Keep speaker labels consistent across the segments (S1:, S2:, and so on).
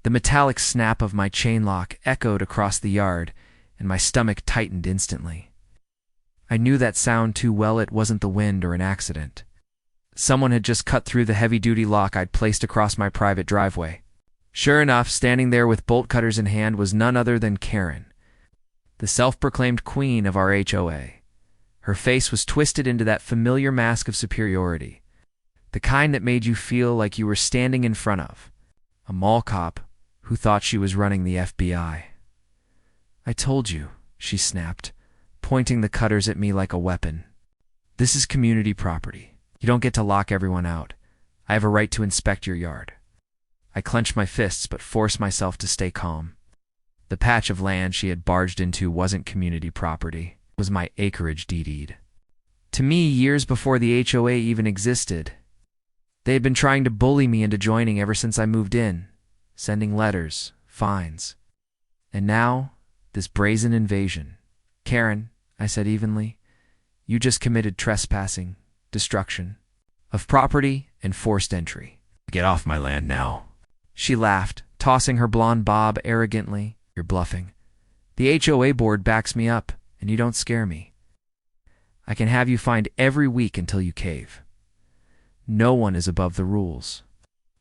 S1: The metallic snap of my chain lock echoed across the yard, and my stomach tightened instantly. I knew that sound too well. It wasn't the wind or an accident. Someone had just cut through the heavy-duty lock I'd placed across my private driveway. Sure enough, standing there with bolt cutters in hand was none other than Karen, the self-proclaimed queen of our HOA. Her face was twisted into that familiar mask of superiority, the kind that made you feel like you were standing in front of a mall cop who thought she was running the FBI. "I told you," she snapped, pointing the cutters at me like a weapon. "This is community property. You don't get to lock everyone out. I have a right to inspect your yard." I clenched my fists but forced myself to stay calm. The patch of land she had barged into wasn't community property. It was my acreage deeded to me years before the HOA even existed. They had been trying to bully me into joining ever since I moved in, sending letters, fines. And now, this brazen invasion. "Karen," I said evenly, "you just committed trespassing, destruction of property, and forced entry. Get off my land now." She laughed, tossing her blonde bob arrogantly. "You're bluffing. The HOA board backs me up, and you don't scare me. I can have you fined every week until you cave. No one is above the rules."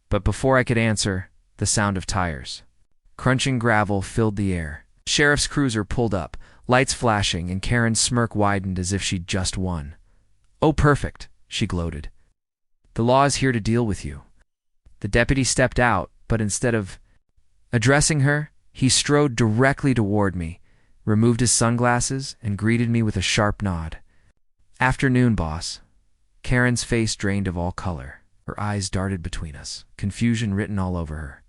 S1: But before I could answer, the sound of tires, crunching gravel, filled the air. Sheriff's cruiser pulled up, lights flashing, and Karen's smirk widened as if she'd just won. "Oh, perfect," she gloated. "The law is here to deal with you." The deputy stepped out, but instead of addressing her, he strode directly toward me, removed his sunglasses, and greeted me with a sharp nod. "Afternoon, boss." Karen's face drained of all color. Her eyes darted between us, confusion written all over her.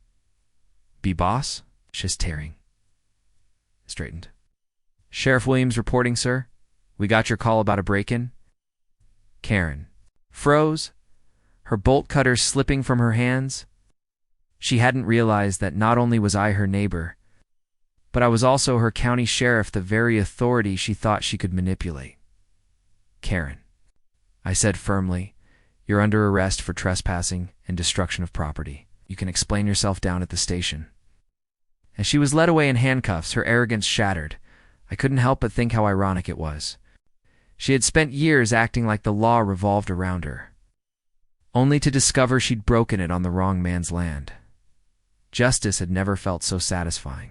S1: "Be boss?" She's tearing. Straightened. "Sheriff Williams reporting, sir. We got your call about a break-in." Karen froze, her bolt cutter slipping from her hands. She hadn't realized that not only was I her neighbor, but I was also her county sheriff, the very authority she thought she could manipulate. "Karen," I said firmly, "you're under arrest for trespassing and destruction of property. You can explain yourself down at the station." As she was led away in handcuffs, her arrogance shattered. I couldn't help but think how ironic it was. She had spent years acting like the law revolved around her, only to discover she'd broken it on the wrong man's land. Justice had never felt so satisfying.